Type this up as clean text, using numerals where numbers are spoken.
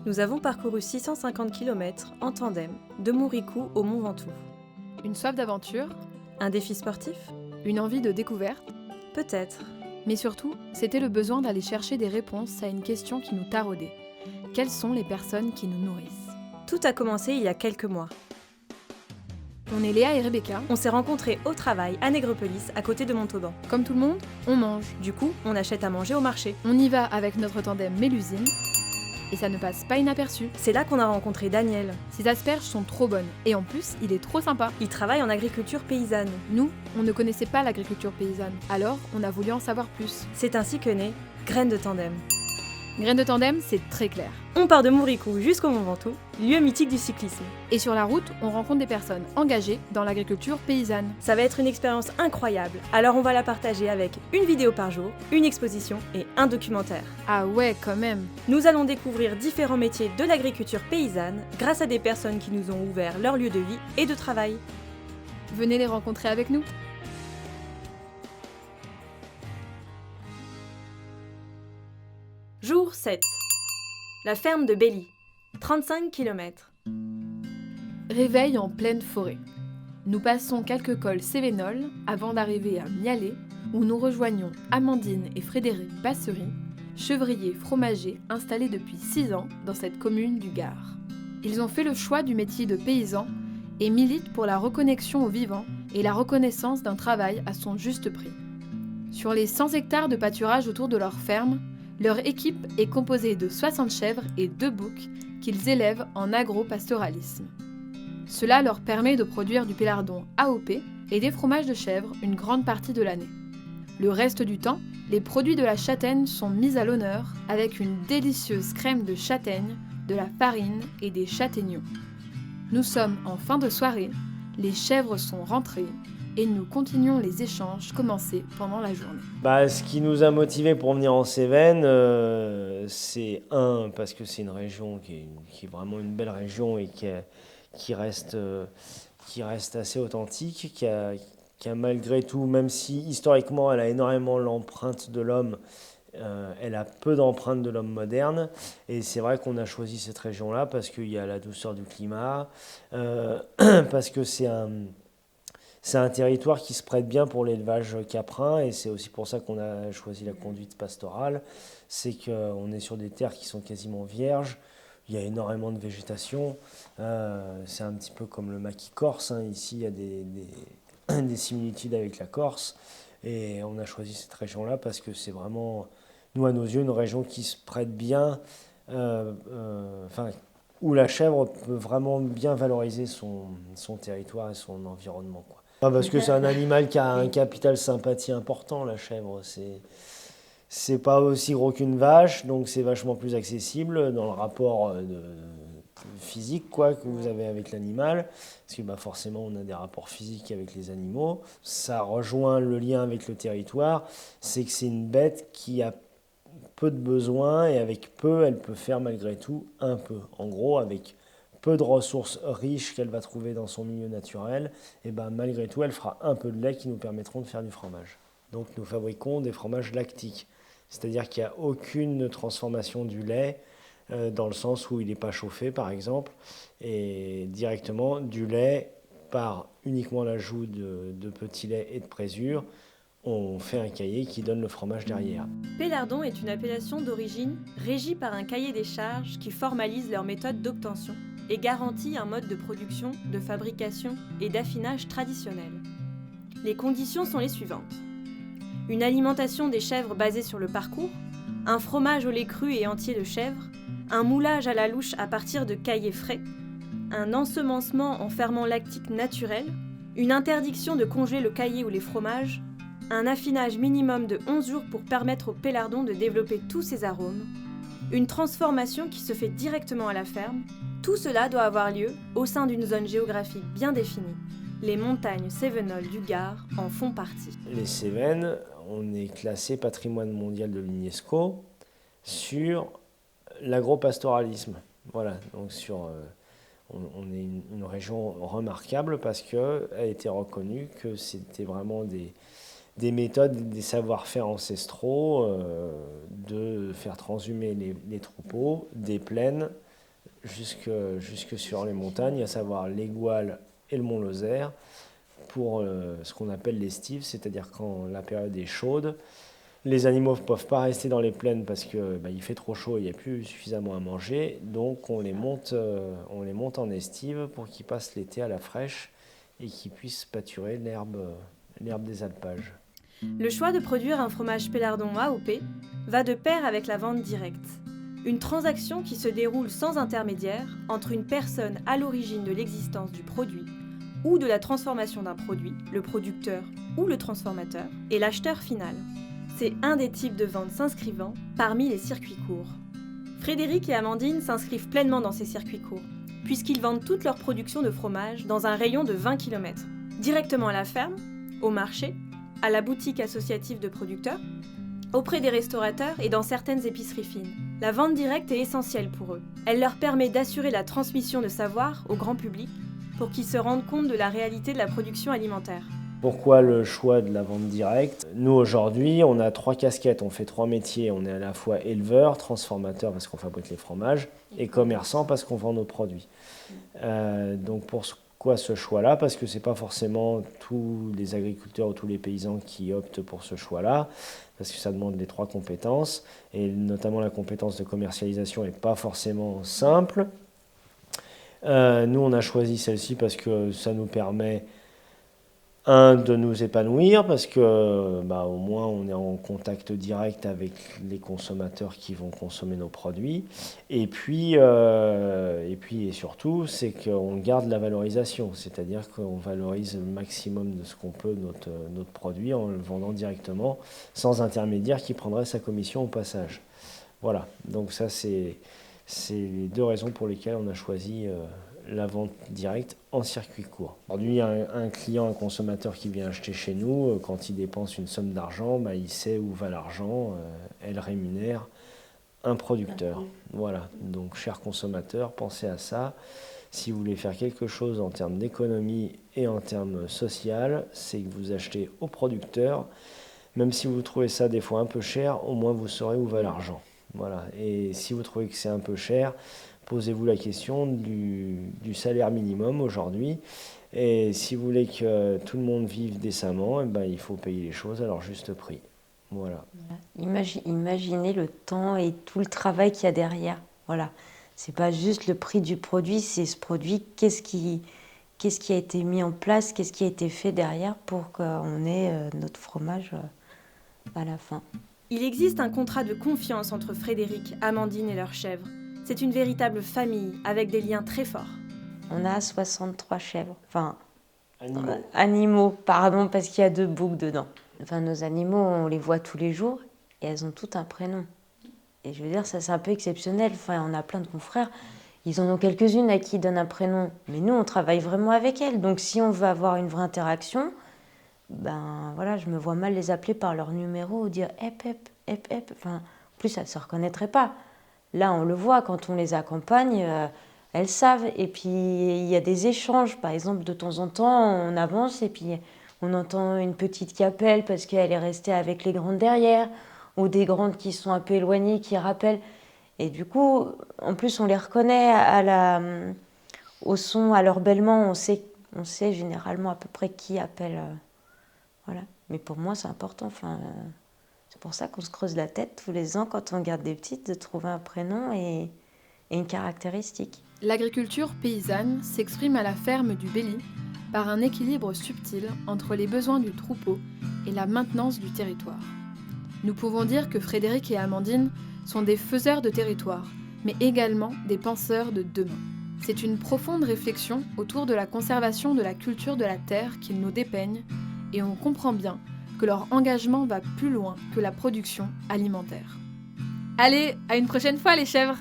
Nous avons parcouru 650 km en tandem, de Mouricou au Mont Ventoux. Une soif d'aventure, Un défi sportif ? une envie de découverte, Peut-être. mais surtout, c'était le besoin d'aller chercher des réponses à une question qui nous taraudait. Quelles sont les personnes qui nous nourrissent ? Tout a commencé il y a quelques mois. On est Léa et Rebecca. On s'est rencontrés au travail à Nègrepelisse, à côté de Montauban. Comme tout le monde, on mange. Du coup, on achète à manger au marché. On y va avec notre tandem Mélusine. Et ça ne passe pas inaperçu. C'est là qu'on a rencontré Daniel. Ces asperges sont trop bonnes. Et en plus, il est trop sympa. Il travaille en agriculture paysanne. Nous, on ne connaissait pas l'agriculture paysanne. Alors, on a voulu en savoir plus. C'est ainsi que naît Graines de Tandem. Graines de tandem, c'est très clair. On part de Mouricou jusqu'au Mont Ventoux, lieu mythique du cyclisme. Et sur la route, on rencontre des personnes engagées dans l'agriculture paysanne. Ça va être une expérience incroyable, alors on va la partager avec une vidéo par jour, une exposition et un documentaire. Ah ouais, quand même. Nous allons découvrir différents métiers de l'agriculture paysanne grâce à des personnes qui nous ont ouvert leur lieu de vie et de travail. Venez les rencontrer avec nous. Jour 7. La ferme de Belly. 35 km. Réveil en pleine forêt. Nous passons quelques cols Cévenol avant d'arriver à Mialet, où nous rejoignons Amandine et Frédéric Bassery, chevriers fromagers installés depuis 6 ans dans cette commune du Gard. Ils ont fait le choix du métier de paysan et militent pour la reconnexion au vivant et la reconnaissance d'un travail à son juste prix. Sur les 100 hectares de pâturage autour de leur ferme, leur équipe est composée de 60 chèvres et 2 boucs qu'ils élèvent en agro-pastoralisme. Cela leur permet de produire du pélardon AOP et des fromages de chèvre une grande partie de l'année. Le reste du temps, les produits de la châtaigne sont mis à l'honneur avec une délicieuse crème de châtaigne, de la farine et des châtaignions. Nous sommes en fin de soirée, les chèvres sont rentrées et nous continuons les échanges commencés pendant la journée. Ce qui nous a motivés pour venir en Cévennes, c'est parce que c'est une région qui est vraiment une belle région et qui reste assez authentique, qui a malgré tout, même si historiquement elle a énormément l'empreinte de l'homme, elle a peu d'empreinte de l'homme moderne. Et c'est vrai qu'on a choisi cette région-là parce qu'il y a la douceur du climat, parce que c'est un territoire qui se prête bien pour l'élevage caprin, et c'est aussi pour ça qu'on a choisi la conduite pastorale. C'est qu'on est sur des terres qui sont quasiment vierges, il y a énormément de végétation, c'est un petit peu comme le maquis corse, hein. Ici il y a des similitudes avec la Corse, et on a choisi cette région-là parce que c'est vraiment, nous à nos yeux, une région qui se prête bien, où la chèvre peut vraiment bien valoriser son territoire et son environnement, quoi. Parce que c'est un animal qui a un capital sympathie important, la chèvre. C'est pas aussi gros qu'une vache, donc c'est vachement plus accessible dans le rapport physique, quoi, que vous avez avec l'animal. Parce que forcément, on a des rapports physiques avec les animaux. Ça rejoint le lien avec le territoire. C'est que c'est une bête qui a peu de besoins, et avec peu, elle peut faire malgré tout un peu. En gros, avec peu de ressources riches qu'elle va trouver dans son milieu naturel, et malgré tout, elle fera un peu de lait qui nous permettront de faire du fromage. Donc nous fabriquons des fromages lactiques, c'est-à-dire qu'il n'y a aucune transformation du lait, dans le sens où il n'est pas chauffé par exemple, et directement du lait par uniquement l'ajout de petits laits et de présure, on fait un cahier qui donne le fromage derrière. Pélardon est une appellation d'origine régie par un cahier des charges qui formalise leur méthode d'obtention et garantit un mode de production, de fabrication et d'affinage traditionnel. Les conditions sont les suivantes. Une alimentation des chèvres basée sur le parcours, un fromage au lait cru et entier de chèvre, un moulage à la louche à partir de caillés frais, un ensemencement en ferment lactique naturel, une interdiction de congeler le caillé ou les fromages, un affinage minimum de 11 jours pour permettre au pélardon de développer tous ses arômes, une transformation qui se fait directement à la ferme. Tout cela doit avoir lieu au sein d'une zone géographique bien définie. Les montagnes cévenoles du Gard en font partie. Les Cévennes, on est classé patrimoine mondial de l'UNESCO sur l'agropastoralisme. Voilà, donc on est une région remarquable parce qu'elle a été reconnue que c'était vraiment des méthodes, des savoir-faire ancestraux, de faire transhumer les troupeaux des plaines jusque sur les montagnes, à savoir les Gouales et le Mont Lozère, pour ce qu'on appelle l'estive, c'est-à-dire quand la période est chaude. Les animaux ne peuvent pas rester dans les plaines parce qu'il fait trop chaud et il n'y a plus suffisamment à manger. Donc on les monte en estive pour qu'ils passent l'été à la fraîche et qu'ils puissent pâturer l'herbe des alpages. Le choix de produire un fromage Pélardon AOP va de pair avec la vente directe. Une transaction qui se déroule sans intermédiaire entre une personne à l'origine de l'existence du produit ou de la transformation d'un produit, le producteur ou le transformateur, et l'acheteur final. C'est un des types de vente s'inscrivant parmi les circuits courts. Frédéric et Amandine s'inscrivent pleinement dans ces circuits courts, puisqu'ils vendent toute leur production de fromage dans un rayon de 20 km, directement à la ferme, au marché, à la boutique associative de producteurs, auprès des restaurateurs et dans certaines épiceries fines. La vente directe est essentielle pour eux. Elle leur permet d'assurer la transmission de savoir au grand public pour qu'ils se rendent compte de la réalité de la production alimentaire. Pourquoi le choix de la vente directe ? Nous, aujourd'hui, on a 3 casquettes, on fait 3 métiers. On est à la fois éleveur, transformateur parce qu'on fabrique les fromages, et commerçant parce qu'on vend nos produits. Donc pourquoi ce choix-là ? Parce que ce n'est pas forcément tous les agriculteurs ou tous les paysans qui optent pour ce choix-là, parce que ça demande les 3 compétences, et notamment la compétence de commercialisation n'est pas forcément simple. Nous, on a choisi celle-ci parce que ça nous permet, de nous épanouir, parce que au moins on est en contact direct avec les consommateurs qui vont consommer nos produits, et puis et surtout, c'est qu'on garde la valorisation, c'est-à-dire qu'on valorise le maximum de ce qu'on peut notre produit en le vendant directement, sans intermédiaire qui prendrait sa commission au passage. Voilà, donc ça c'est les 2 raisons pour lesquelles on a choisi la vente directe en circuit court. Aujourd'hui, un client, un consommateur qui vient acheter chez nous, quand il dépense une somme d'argent, il sait où va l'argent, elle rémunère un producteur. Voilà, donc chers consommateurs, pensez à ça. Si vous voulez faire quelque chose en termes d'économie et en termes social, c'est que vous achetez au producteur. Même si vous trouvez ça des fois un peu cher, au moins vous saurez où va l'argent. Voilà. Et si vous trouvez que c'est un peu cher, posez-vous la question du salaire minimum aujourd'hui. Et si vous voulez que tout le monde vive décemment, il faut payer les choses à leur juste prix. Voilà. Imaginez le temps et tout le travail qu'il y a derrière. Voilà. C'est pas juste le prix du produit, c'est ce produit, qu'est-ce qui a été mis en place, qu'est-ce qui a été fait derrière pour qu'on ait notre fromage à la fin. Il existe un contrat de confiance entre Frédéric, Amandine et leurs chèvres. C'est une véritable famille avec des liens très forts. On a 63 chèvres, animaux, pardon, parce qu'il y a 2 boucs dedans. Nos animaux, on les voit tous les jours et elles ont toutes un prénom. Et je veux dire, ça c'est un peu exceptionnel. On a plein de confrères, ils en ont quelques-unes à qui ils donnent un prénom. Mais nous, on travaille vraiment avec elles. Donc si on veut avoir une vraie interaction, je me vois mal les appeler par leur numéro ou dire hep, hep, hep, hep. En plus, elles ne se reconnaîtraient pas. Là, on le voit, quand on les accompagne, elles savent. Et puis, il y a des échanges. Par exemple, de temps en temps, on avance et puis on entend une petite qui appelle parce qu'elle est restée avec les grandes derrière, ou des grandes qui sont un peu éloignées, qui rappellent. Et du coup, en plus, on les reconnaît au son, à leur bêlement. On sait généralement à peu près qui appelle. Voilà. Mais pour moi, c'est important. C'est pour ça qu'on se creuse la tête tous les ans quand on garde des petites, de trouver un prénom et une caractéristique. L'agriculture paysanne s'exprime à la ferme du Belly par un équilibre subtil entre les besoins du troupeau et la maintenance du territoire. Nous pouvons dire que Frédéric et Amandine sont des faiseurs de territoire, mais également des penseurs de demain. C'est une profonde réflexion autour de la conservation de la culture de la terre qu'ils nous dépeignent, et on comprend bien que leur engagement va plus loin que la production alimentaire. Allez, à une prochaine fois les chèvres!